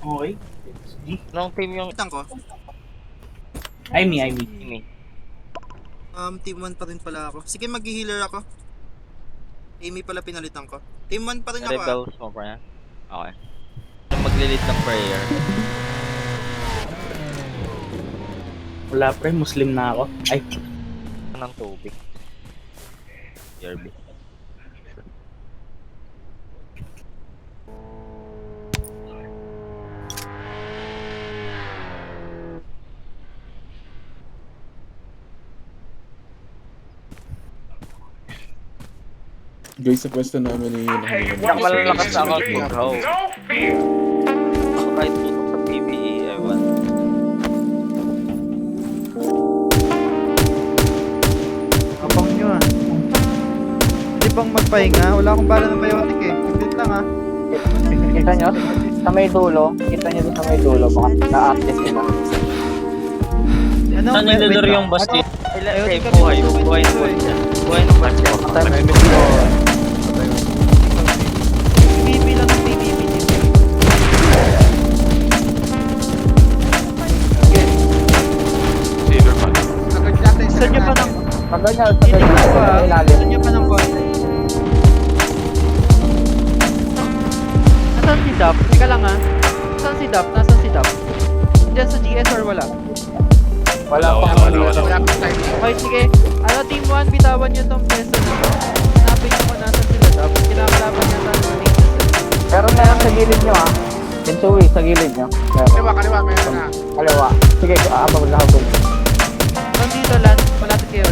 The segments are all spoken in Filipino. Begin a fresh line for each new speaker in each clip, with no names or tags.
Okay. G.
Anong team yung
Kitang ko.
I me.
ini?
Team 1 pa rin pala ako. Sige, mag-healer ako. Amy pala pinalitan ko. Team 1 pa rin ako.
Rebels mo pa yan? Okay. Maglilit ng prayer.
Wala pre, Muslim na ako. Ay,
Ng tubig. Yerby.
Guys, sa pwesto namin
Malalakas ako bro. Ako kahit tutok sa PBE, ewan.
Abang nyo ah. Hindi bang magpahinga? Wala akong bala ng biotic eh. Complete lang ah.
Kita nyo? Sa may dulo. Kita nyo doon sa may dulo. Baka na-access nila.
Ano?
Saan
Wait
nilulur
lang.
yung basket?
Ayaw
Okay,
din kami
buhay.
mag-suicide
Buhay ng
dito eh.
basket. Buhay ng basket.
PvP lang ng PvP dito. Gusto nyo pa ng...
Tagal nyo,
Hindi
tagal
ko
nyo.
pa.
Sa ilalim.
Gusto nyo pa ng konti. Nasaan si Dap? Teka lang ah. Nasaan si Dap? Nasaan si Dap? Diyan sa GS or wala?
Wala pa.
Okay, sige. Ano, Team 1, bitawan nyo tong peso na to. Hanapin nyo kung nasan sila Dap. Kinakalaban niya tayo ng Nexus.
Pero meron sa gilid nyo ah. Kinsui, sa gilid nyo. Kaliwa, meron na. Kaliwa. Sige, abang lahabog.
Nandito lang, malapit kayo.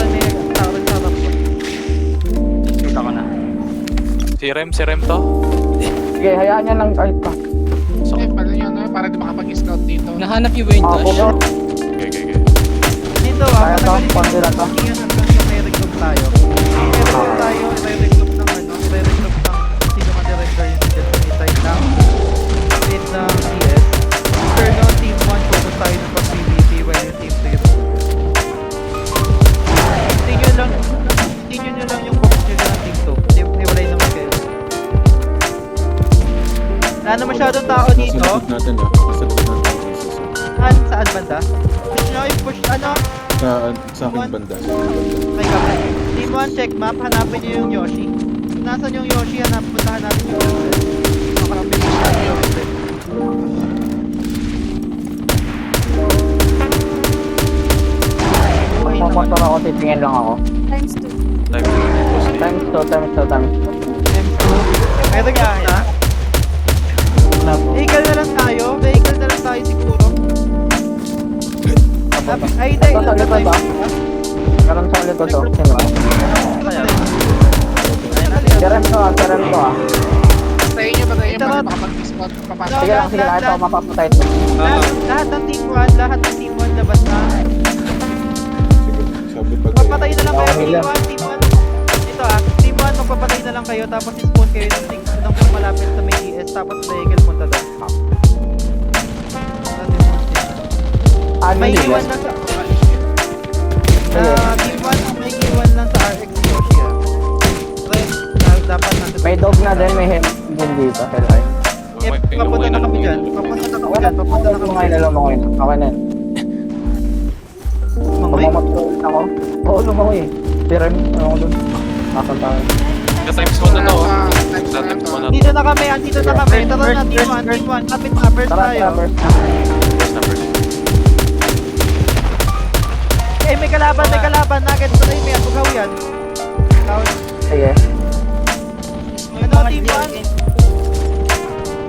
May tao rin sa top 1.
Kita ko na.
Si Rem to?
Sige, hayaan nyo lang kahit pa.
Para di makapag-scout dito.
Nahanap yung Wayne Dash.
Puno.
Okay.
Dito
Kaya to,
patagalin
konti lang to.
Iyan hanggang sa may recruit tayo. I-recruit tayo, i-recruit ng ano, i-recruit ng sino ka director yung side ng lead ng CS. Turn on Team 1, focus tayo ng pag-PvP while yung Team 2 continue lang yung focus nyo ng Team 2. Hiwalay naman kayo. Wala na masyadong tao
Nasa
dito.
likod natin ah. Nasa likod natin.
Saan banda? Push nyo, i-push ano?
Sa aking banda.
May kami. Team 1, check map, hanapin nyo yung Yoshi. Kung nasan yung Yoshi, puntahan natin yung Yoshi. Makarapin natin yung Yoshi.
Pumunta ako, titingin lang ako.
Time
Times 2.
M2. Meron nga na. Vehicle na lang tayo. Vehicle na lang tayo siguro. Ay, hindi.
Ito sa likod ah. Meron sa likod to. Sino? Serem to ah.
Patayin nyo para makapag-scout. Papasok.
Sige lang. Ito, mapapatay to.
Lahat ng Team 1 labas na.
Sige, sabi pag
Magpapatay na lang kayo,
Okay,
Team 1. Ito ah, Team 1, magpapatay na lang kayo, tapos spawn kayo ng malapit sa may ES, tapos vehicle punta doon. May iwan lang sa... Team 1, may iwan lang sa RX Yoshi ah. Dapat nandun.
May dog na din. May head din dito. Helay.
Papunta na kami dyan. Papunta na kami
Lumangoy
dyan.
na. Okay na.
Mangoy?
Pumamatulog ako. Oo, lumangoy eh. Serem. Ano ko dun? Nakapunta.
Times 1 na to.
Times
Sa times 1 na to.
Andito na kami. Tara na, Team 1. Kapit na, first
Tara,
tayo.
first.
First number.
Eh, may kalaban. Nakit pa tayo, may atugaw yan.
Sige.
Ano, Team 1?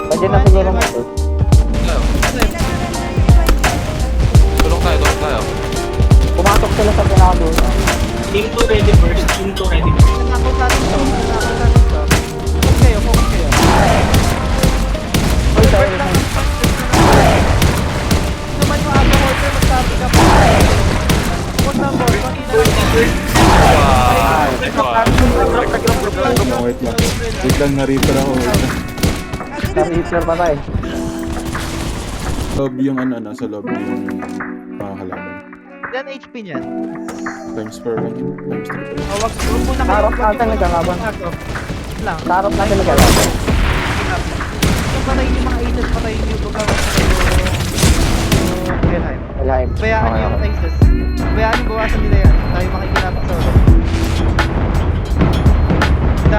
Pwede na siguro mo.
Tulong tayo.
Pumasok sila sa pinakadulo.
Team 2 ready first. Team 2 ready first.
Nanakot natin to. Focus kayo.
Uy, sorry.
Naman yung ako, Walter, magsabi ka pa. Focus ng ball.
Wait lang. Wait lang, na-reaper ako.
Na-reaper pa tayo.
Lobby yung ano, nasa lobby yung mga halaman.
Yan HP niyan.
Times 4 lang yun. Times 3 pa lang.
Wag muna kayo.
Harap natin nagkakaban.
Lang.
Sarap natin nagkakaban.
Yung patay yung mga agent patayin yung lugaw at saka yung Helheim.
Live.
Bayaan
Okay,
yung
okay.
ISIS. Bayaan yung bawasan nila yan. Tayo makikinabang sa ulo.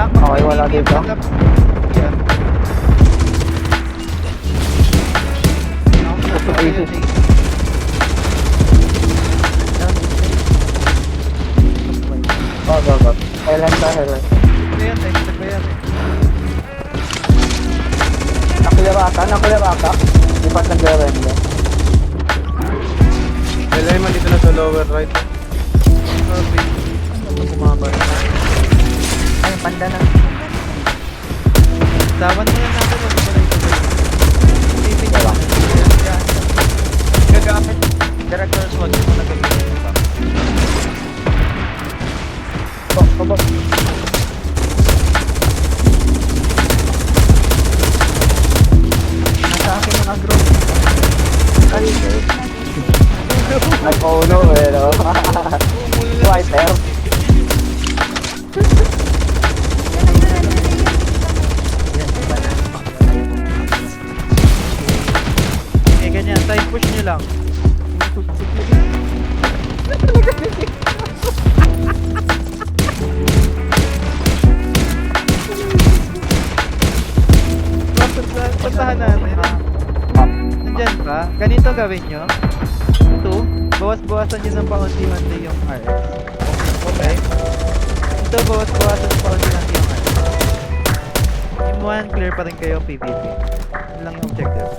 Okay, wala dito.
Yan.
ISIS. Go. Highlight ka, highlight.
Ayan, extra ba yan eh.
Nakulira ka. Di pa nag-render.
Kailangan man dito na sa lower right.
Perfect. Bumaba na.
Ay, panda na.
Laban mo yan natin. Huwag ba na ito ba? Isipin ko lang.
Gagamit. Director's wag mo na gamitin ito.
Baba.
Nasa akin ang agro.
Nag-uno eh, no? Swiper.
Eh, ganyan. Side push nyo lang. Puntahan natin. Nandyan ba? Ganito gawin nyo. 2, bawas-bawasan nyo ng paunti-unti yung RX. Okay? Ito, bawas-bawasan ng paunti-unti yung RX. Yung 1, clear pa rin kayo PvP. Yun lang yung objective.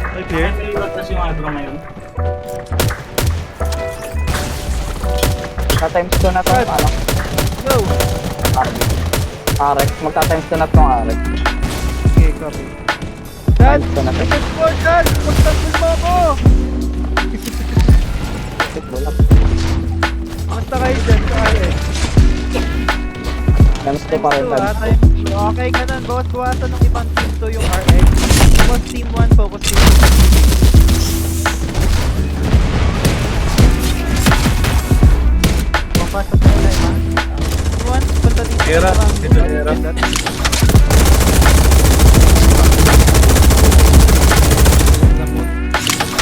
Okay, clear?
May iwatas yung agro ngayon.
Magta-times 2 na tong ano?
Go!
RX. Magta-times 2 na tong RX.
Okay, copy. Dad!
Times 2 na to.
Ito po, Dad! Magtanggol mo ako! Basta kayo dyan sa RX.
Times 2 pa rin.
Times 2, okay ka nun. Bawas-bawasan ng ibang team 2 yung RX. Focus team 1, focus team 2. Papasok na yun, ha? Team 1, punta dito.
Era, ito era.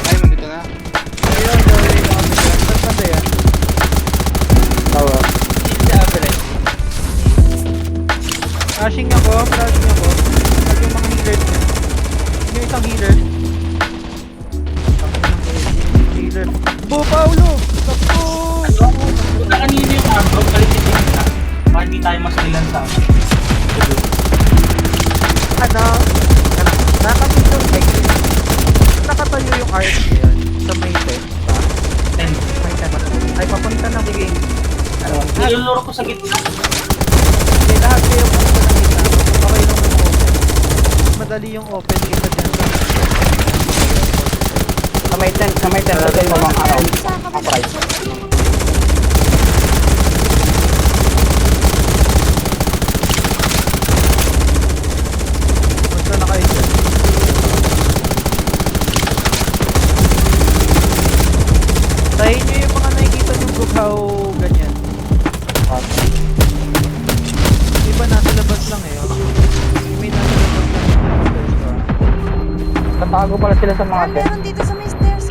Ay, nandito na.
Ayun, gawin yung kami dyan. Saan pa ba yan?
Tower.
Flashing ako. Lag yung mga healer niya. Yung isang healer. Healer. Bo, Paulo! Takbo!
Kung na kanina yung agro, kalipitin nila. Para di tayo mas ilan sa akin.
Ano? Nakapito kayo. Nakatayo yung RX ngayon sa may tent, ba?
10.
May tent. Ay, papunta na bigay. Ano?
Niluluro ko sa gitna.
Hindi, lahat kayo punta ng gitna. Okay lang yung open. Mas madali yung open kaysa dyan sa
Sa may tent. Sa tent mo bang araw? Ang price.
punta na kayo dyan. Tahin nyo yung mga nakikita nyo bughaw ganyan. Iba nasa labas lang eh. Oh. May nasa labas lang.
Tatago pala sila sa mga tent.
Meron dito sa may stairs.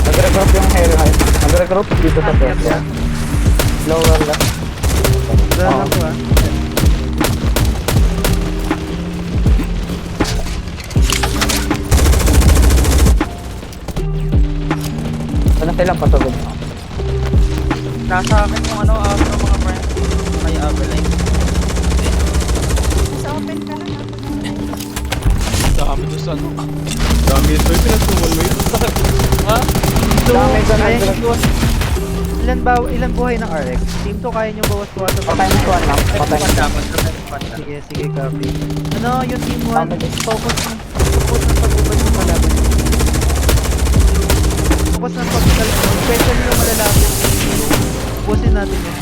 Nag-regroup yung Hellheim. Nag-regroup dito sa tent. Lower left.
Dahil ako ah.
Ano silang pasagod?
Nasa akin yung ano, after mga friends. May Avalanche.
Sa open ka lang.
Dami doon sa ano.
Dami ito yung pinatuman mo yun.
Ha?
So,
Dami ko na
kaya
nag-
nyo ilan buhay ng RX? Team 2 kaya nyo bawas-bawasan pa.
Patay na 1 lang. Patay na.
Dapat sa panda.
Sige, copy. Ano, yung team 1,
Dami.
focus ng pag-ubad ng kalaban. Focus ng pag-ubad, especially yung malalapit. Pusin natin yun.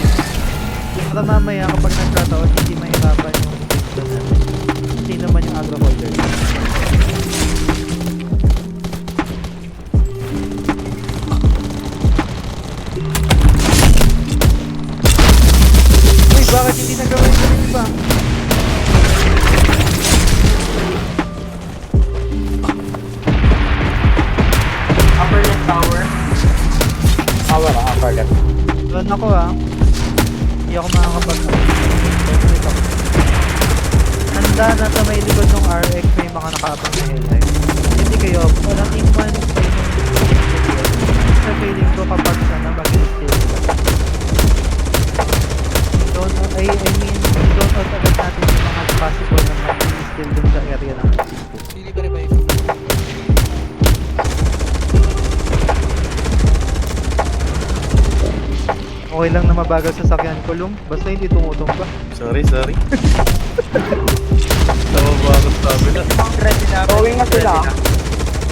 Para mamaya kapag nagkataon, hindi mahirapan yung team natin. Sino man yung agro holder. ako ah. Hindi ako makakapag-wait ako. Handa na sa may likod ng RX may mga nakaabang na Hellheim. Hindi kayo, walang iman sa inyong sa feeling ko kapag sana mag-steal. I mean, don't out agad natin yung mga possible na mag-steal dun sa area ng
Pili ba rin ba yun?
okay lang na mabagal sa sakyan ko, Lum. Basta hindi tumutumba.
Sorry. Nababakot sabi na.
Going na sila.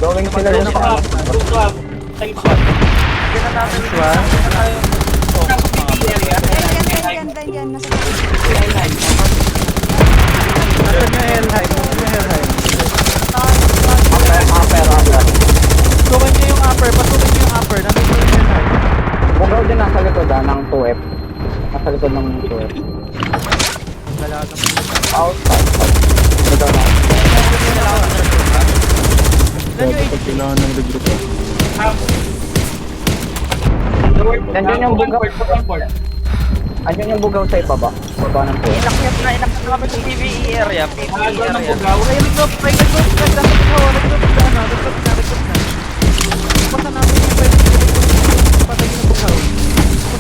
Going sila yung
Swab, swab. Side swab.
Nice one.
Nasa PB area.
Yan, nasa
Nasaan yung Hellheim? Nasaan yung Hellheim?
upper.
Pasukin niyo yung upper. Pasukin niyo yung upper. Nandun yung Hellheim.
Bugaw din nasa likod ng 2F. Nasa likod ng 2F.
Kalahat ng
Outside. Bugaw na.
Pag kailangan ng regroup ako.
Nandiyan yung bugaw. Andiyan yung bugaw sa ibaba. Baba ng 2F.
Inakyat na kami sa PvE area. PvE area.
Ay, nag-drop. Nag-drop na. Basta natin yung pwede. Patay yung bugaw.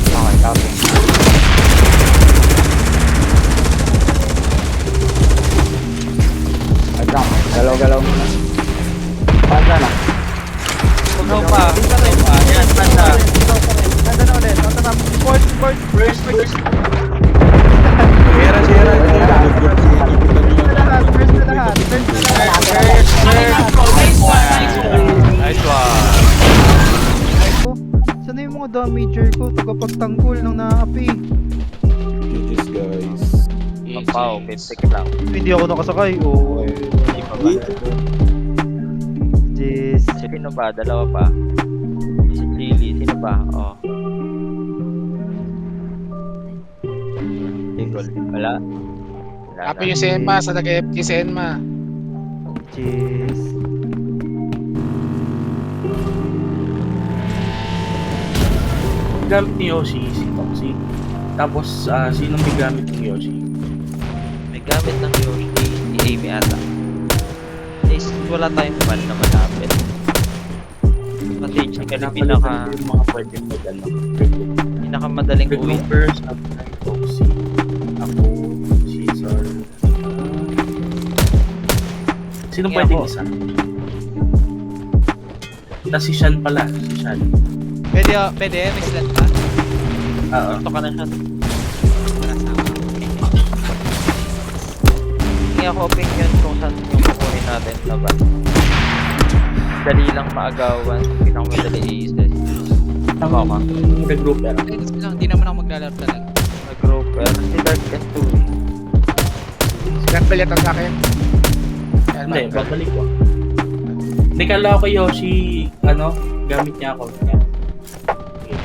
Okay, copy. Agam, galaw-galaw muna. Panda na.
Puno pa. Yan, banda.
Nanda na ulit. Nasa na. Port.
First.
Sierra.
First na lahat.
Nice one.
Sana yung mga damager ko? Tagapagtanggol ng naapi.
GG's guys.
Papaw, 50 ka lang.
Hindi ako nakasakay. Oo.
Hindi pa ba?
Jeez.
Sino ba? Dalawa pa. Si Chili. Sino ba? Oh. Tigol. Wala.
Happy yung si Enma sa nag-FK si Enma.
Jeez.
Gamit ni Yoshi, si Toxie. Tapos, sinong may gamit ng Yoshi?
May gamit ng Yoshi. Si Amy ata. Is wala tayong ban na malapit. Kasi siya kasi
Yung mga pwede mag-ano.
pinakamadaling uwi.
Regrouper, sabi na yung Toxie. Ako, Caesar. Sino
Hindi
pwedeng
ako.
isa? Tapos si Shan pala. Si Shan.
Pwede, may slot pa.
Oo.
Ito ka na siya. Hindi ako opinion kung saan yung kukunin natin na ban. Dali lang maagawan. Pinakamadali i-assess. Tama ka.
Regrouper.
Hindi naman ako maglalaro talaga.
Nag-grouper. Si Dark and Tui.
Si Gatbel yata sa akin.
Hindi, babalik ko. Hindi, kala ko Yoshi, gamit niya ako.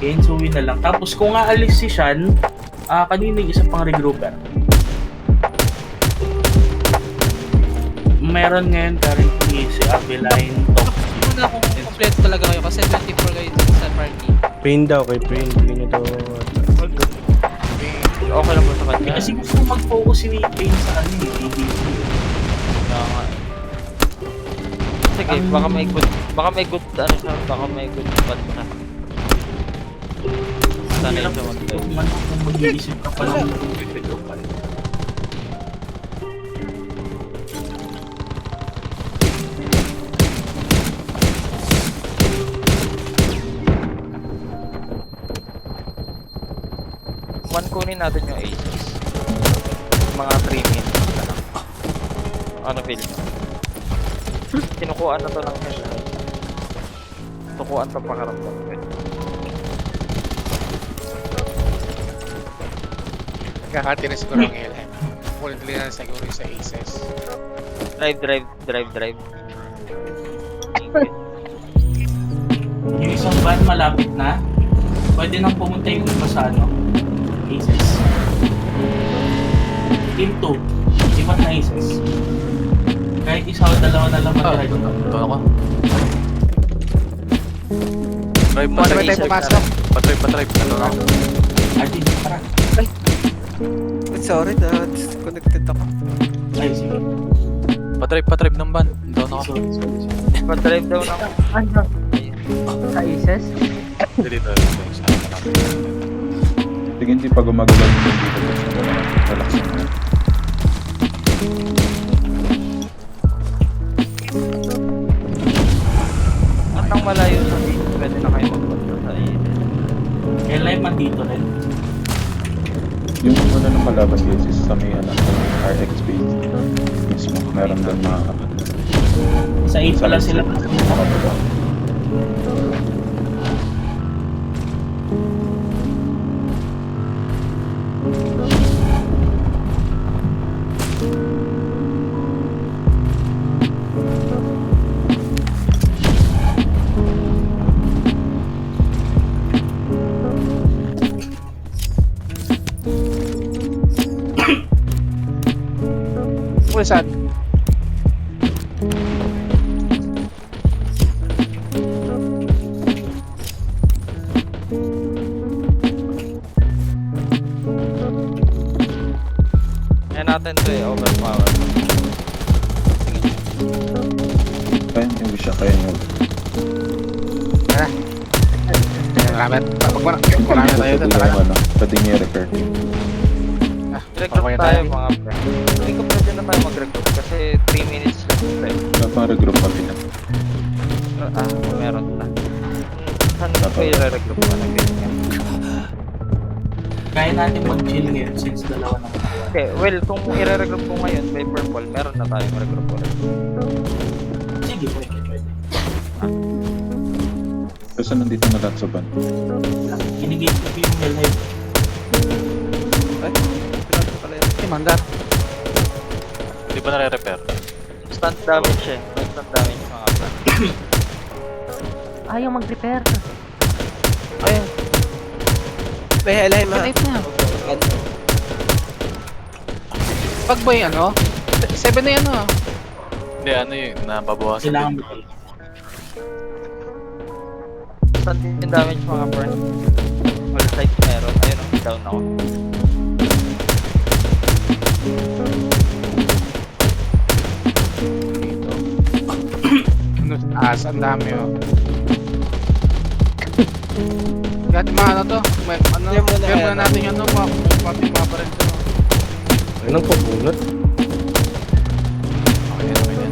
Kensuwi na lang. Tapos kung aalis si Shan, kanina yung isa pang regrouper. Meron ngayon currently si Aveline, Toxie.
Muna kung complete talaga kayo kasi 24 kayo sa party.
Pain daw kay Pain. Hindi niya daw.
Okay lang po sa kanya.
Kasi gusto ko mag-focus si Pain sa
Kaya nga. Sige, baka may good bad na. Sana yung sa mag-play.
Kung mag-iisip ka pa lang regrouper.
Kunin natin yung aces. Mga 3 minutes na lang. Ano feel nyo? Kinukuhaan na to ng headlight. Tukuhaan pa pakaramdam ko.
Kakati na siguro ang Helheim. Kulit na siguro yung sa Aces.
Drive.
Yung isang van malapit na, pwede nang pumunta yung iba sa Aces. Team 2, iba't na Aces. Kahit isa o dalawa na lang mag-drive.
Ito ako. Drive
Sabay tayo pumasok.
Pa-drive. Ito na ako.
Artin, tara.
Sorry na, disconnected ako.
Ay, sige.
Patribe ng van. Down ako.
Sorry.
Pa-drive daw ng...
Ano? Sa ISIS?
Dito.
Sige, hindi pa gumagalaw yung dito. Relax na.
At nang malayo sa dito, pwede na kayo magpunta sa ISS.
Kaya live man dito rin.
Yung una ng kalaban guys is sa may RX base mismo. Meron doon mga
Sa 8 pala sila.
Uy, saan?
Kaya natin to eh, overpower.
kaya hindi siya kaya nyo.
Marami na tayo doon.
Pwede niya repair.
Recruit
Okay
tayo
tayo.
mga pre. Hindi ko pwede na tayo mag-recruit kasi 3 minutes lang pre.
Pang regroup kami na.
Meron na. Saan ko i-recruit pa na ganyan?
Kaya natin mag-chill ngayon since dalawa na mga.
Okay, well, kung i-recruit ko ngayon by purple, meron na tayong recruit ulit.
Sige, pwede.
Kasi nandito na lahat sa van.
Inigate ko yung live.
Si Mandar.
Hindi pa nare-repair.
Instant damage eh. Instant damage mga pre.
Ayaw mag-repair.
Ayun. May highlight na.
Light na. Pag ba yung ano? 7 na yan ah.
Hindi, ano yung nababawasan
Kailangan
din.
mo tayo.
Instant din damage mga pre. All side meron. Ayun ang down ako.
Ang dami oh. Lahat yung mga ano to, may ano, meron na natin yung ano, pati pa rin to.
Anong pabunot?
Okay yan.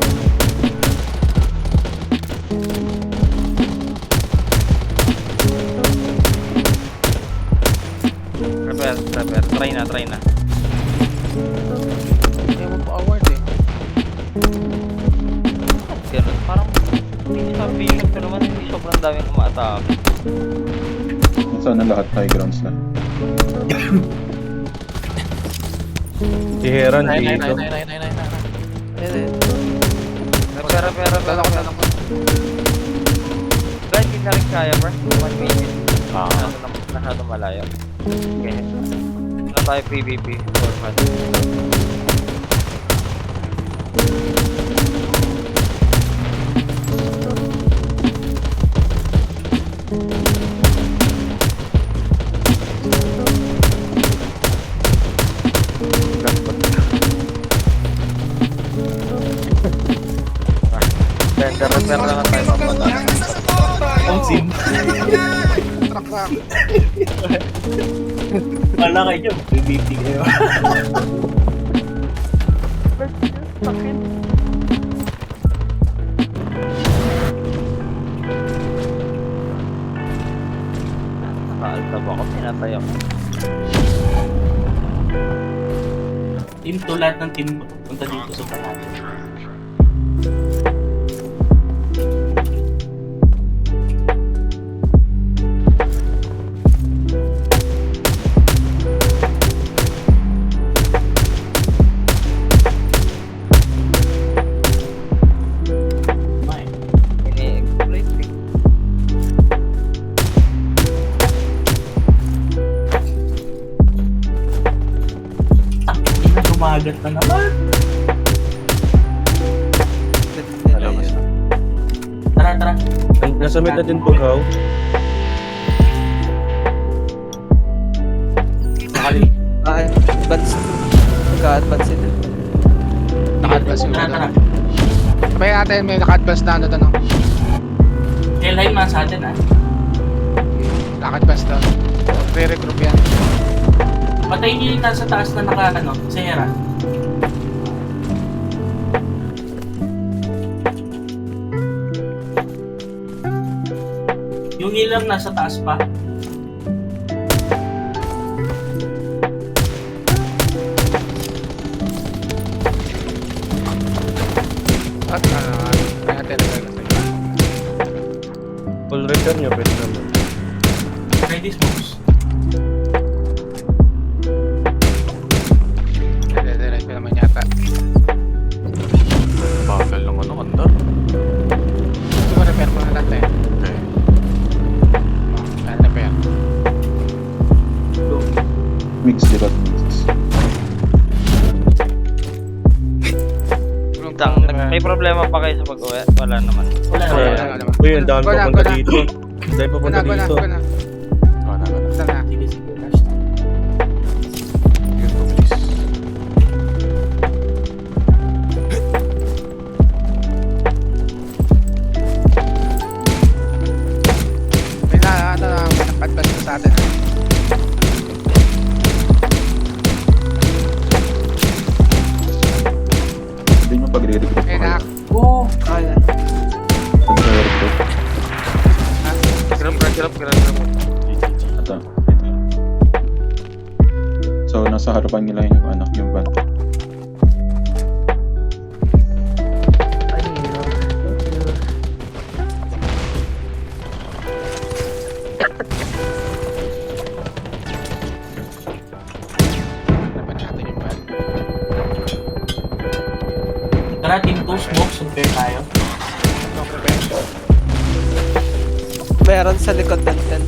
Repair. Try na.
Ewan po award eh.
Ganun. Parang hindi sa vision ko naman, hindi sobrang daming umaatake.
Sana lahat high grounds na.
Si Heron
Nay.
dito.
Repair.
Talak ko.
Guys, hindi na rin kaya bro. 1 minute.
Ah.
Masyado malayo. Okay. Ano tayo PvP? For fun. Repair lang tayo papunta.
Ang sim. Wala kayo. PvP kayo.
Nakaaltab ako, pinatay ako.
Team 2, lahat ng team punta dito sa panalo.
Ini-exploit eh.
Gumagat na naman. Tara.
Nasa mid na din Bughaw.
Nakali.
Advance. Magka-advance sila.
Naka-advance yung
Tara,
ano.
tara.
Sabay natin, may naka-advance na ano doon. No?
Kelheim na sa atin, ha?
Naka-advance doon. Re-regroup yan.
Patayin niyo yung nasa taas na si Hera. Yung ilang nasa taas pa.
At ano, kaya natin
Full return nyo, pwede naman.
Ready smokes.
Dire-direct ko naman yata.
Bagal ng ano, andar.
Gusto mo repair ko na natin.
Okay.
Kaya repair.
Mix, libat mix.
May problema pa kayo sa pag-uwi? Wala naman.
Wala.
Uy, ang dami
Go na,
papunta
go na.
dito. Dahil papunta
Go na.
dito.
Go na.
Wala na.
Sige, sige. Rush na.
May naka-advance na sa atin.
Hindi nyo pag-re-recruit po
May
kayo.
Oh,
Pag-re-recruit.
Grab.
Ito. So, nasa harapan nila yung anak yung van.
Laban natin yung van.
tara, team 2 smokes. Repair tayo.
Repair.
Meron sa likod ng tent.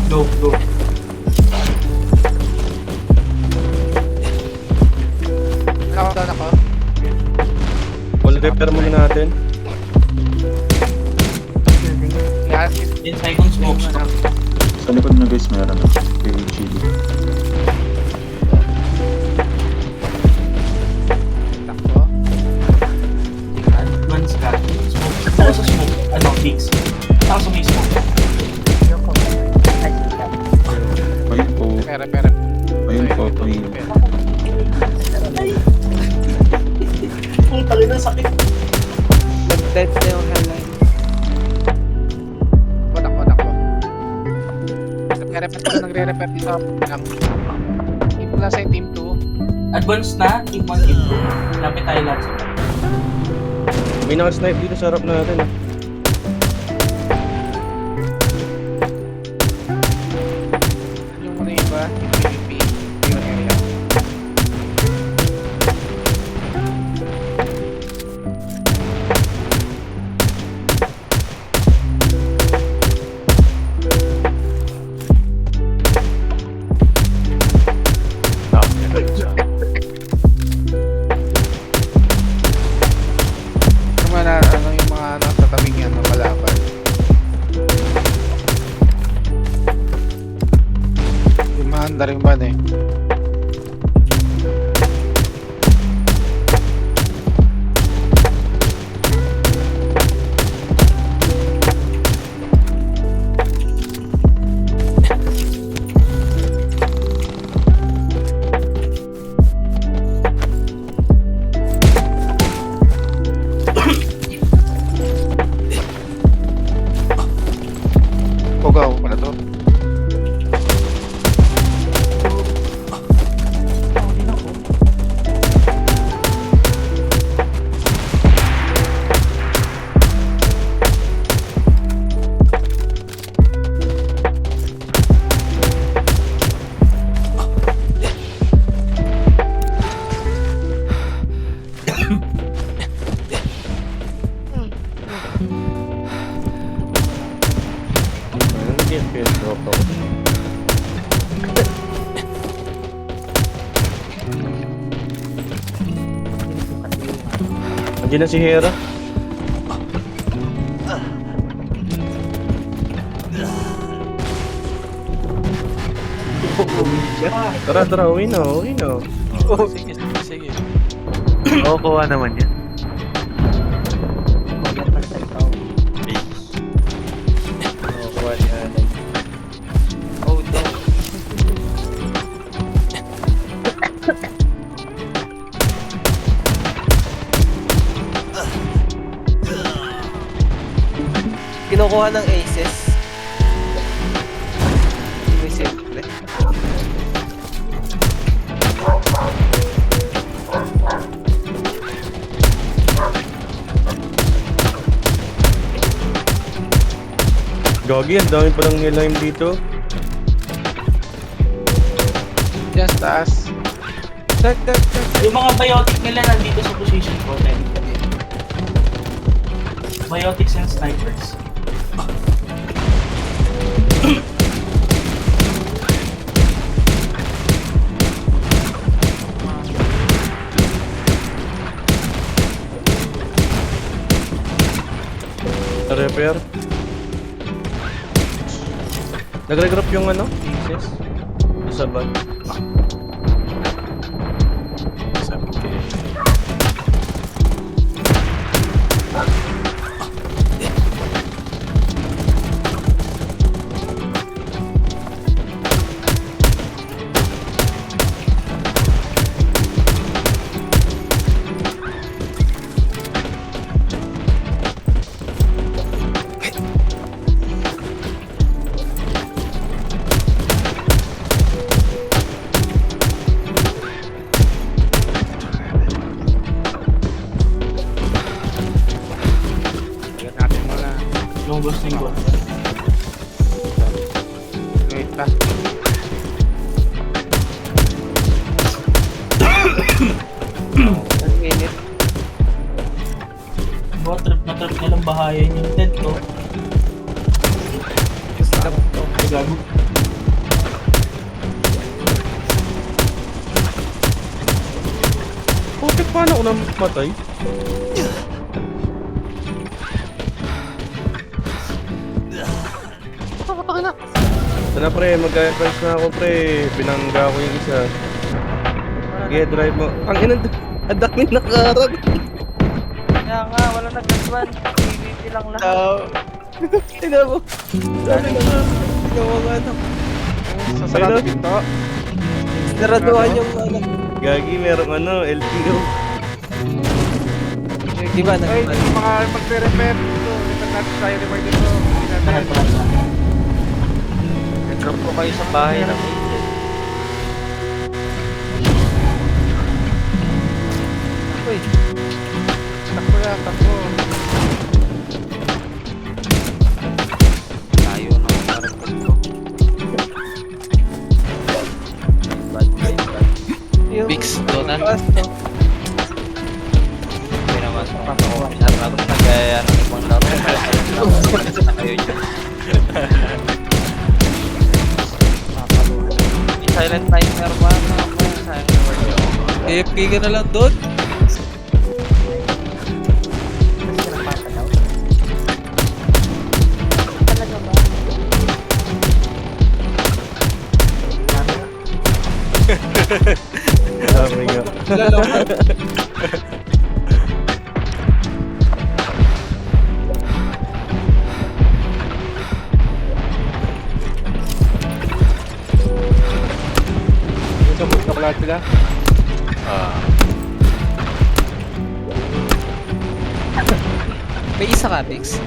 Go, go.
Down ako.
Full repair muna natin.
Yes.
10 seconds smokes.
Sa likod nyo guys, meron na. Kay Chili.
Takbo.
Advance ka. Smoke. Ako sa smoke. Ano, fix. Ako sa may smoke.
Ayun po.
Repair.
Ayun po. Ayun.
Ang tali na sakit.
Nag-dead na yung hellline.
Takbo. Repair ko nagre-repair dito. Team plus ay team 2.
Advance na. Team 1, team 2. Lapit tayo lahat sa
May naka-snipe dito sa harap natin.
Yung muna yung iba. Yung PvP. Yung area. Yung mga yung mga nasa tabing yan ng kalaban. Yung mahanda rin ba eh. Pugaw pala to.
Ayun, nag-FPS drop ako. Andiyan na si Hera. Tara, uwi na.
Sige.
Kukuha naman yan.
Oh, no.
Kinukuha ng aces. Hindi simple.
Gagi, ang dami palang nilime dito.
Diyan sa taas.
Yung mga biotic nila nandito sa position ko. Biotics and snipers.
Repair. Nag-regroup yung ano? Pieces. Isa ba?
Sabi ko.
Tagal natin muna.
Lumabas na yung bot.
Wait pa.
Ang init.
Bot trip na trip nilang bahayan yung tent ko. Ay, gago.
Putik, paano ako namatay? Sana pre, mag-advance na ako pre. Binangga ko yung isa. Sige, drive mo. Ang ina, ang dami nakaharap.
Kaya nga, wala nag-advan. PvP lang lahat.
Tingnan mo. Sabi na nga. Tingnan mo nga ano.
Sa sarado pinto.
Naraduhan yung ano.
Gagi, merong ano, LTO.
Di ba?
Ay, yung mga magre-repair dito. Repair natin tayo, repair dito. Hindi
Lahat
natin.
pala.
Drop ko kayo sa bahay ng agent.
Uy,
Takbo yan, takbo.
Tayo ng market ko. Bad.
yung...
Bix, donut.
Hindi naman sa mga officer na ito nagaya ng ibang laro. Na kayo dyan. Yung silent nightmare ba? Sayang na word yun.
AFK ka na lang doon.
Sabi nga.
Sabot na lahat sila.
May isa ka, Bix.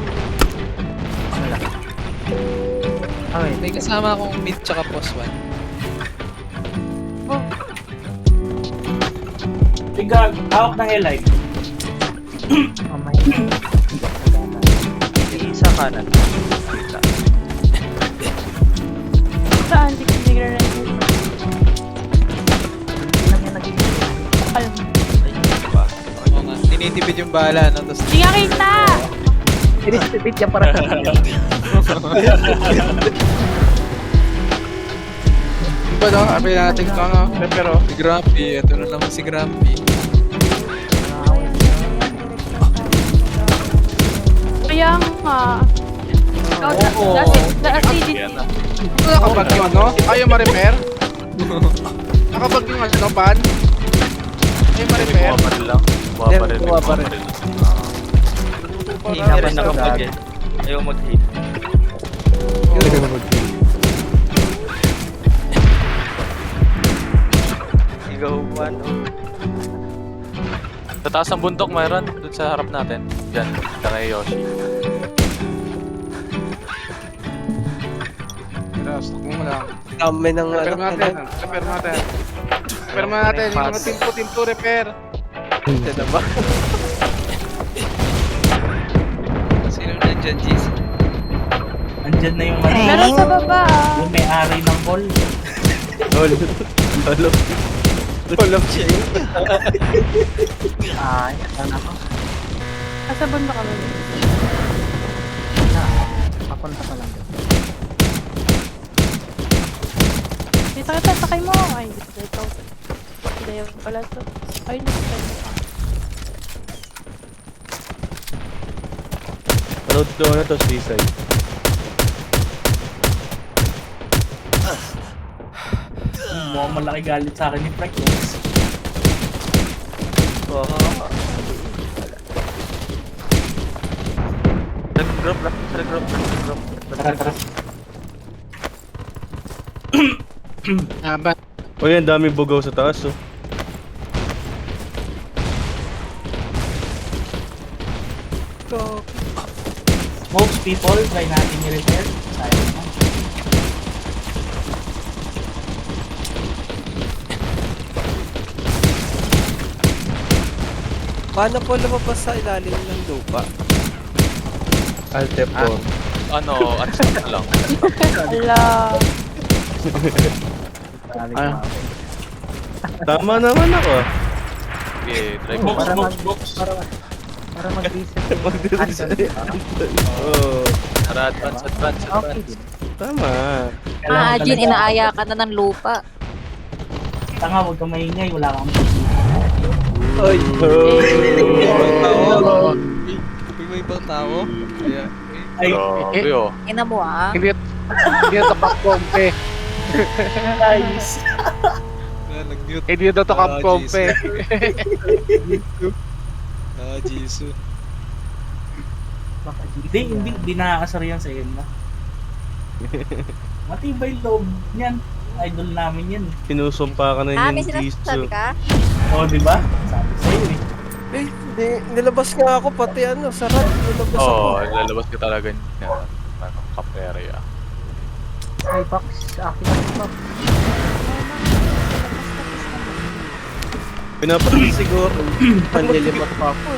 Okay.
May kasama akong mid tsaka post 1.
Tigag, hawak ng Hellite.
Isa kanan. Isa.
Saan? Di ko nagre-render. Alam mo.
Oo nga, tinitipid yung bala, no? Tapos,
Di nga kita!
Tinitipid yan para sa kanya.
Diba no? Abay natin ito ano? Pero,
si Grumpy, ito na naman si Grumpy.
Kaya nga.
Oo.
That's it.
ito nakabag yun no? Ayaw ma-repair? Nakapag yung ano, ban? Ay, ma-repair.
Bumabaril lang. Bumabaril. Hinga rin ako mag Ayaw mag-hit. Ikaw pa, no? Sa taas ng bundok, mayroon. Doon sa harap natin. Diyan, kay Yoshi.
Pero, stock mo lang.
Kami ng
Repair mo natin. Repair mo natin. Repair mo natin. Yung mga team to repair.
Ito na ba? Sino nandyan, Jis?
Andyan na yung ano.
Meron sa baba.
Yung may-ari ng hall.
Lolo siya yun.
Ay, ano ako?
Asa bundok ka ba?
Papunta pa lang doon.
Dito kita, sakay mo. Ay, dito. Hindi yun pala to. Ay, dito tayo.
Road to na to, seaside.
Mukhang malaki galit sa akin ni Frank. Yes.
Nag-drop lang. Nag-drop.
Tara, tara.
Ban.
O yan, dami bugaw sa taas, oh.
Most people, try natin i-repair. Sayang na.
Paano po lumabas sa ilalim ng lupa? Alt F4.
Ano, unstop na lang.
Ala.
Tama naman ako.
Okay, drive
Box,
mo.
box, box.
Para mag-reset.
Oh,
Tara, advance.
Okay.
tama.
Kailangan
Jin,
talaga-
inaaya ka na ng lupa.
Tanga, huwag kang maingay. Wala kang
Ay,
Ibang tao? May ibang tao? Kaya,
Ay,
Grabe, oh.
Ina mo
Hindi ito kapkompe.
guys.
nag-mute.
Hindi ito kapkompe.
Jesus.
Hindi nakakasar yan sa na. Matibay loob niyan. Idol namin yan.
sinusumpa ka na
May
yung
sinasabi
Jesus.
ka?
Oo, di ba? Sabi sa'yo eh.
Hindi, nilabas nga ako pati sarap. Nilabas
Oo, lalabas ka talaga niya. Ano, cap area.
Ay, box. Akin ang box.
Pinapalit siguro. Panlilipat pa ako.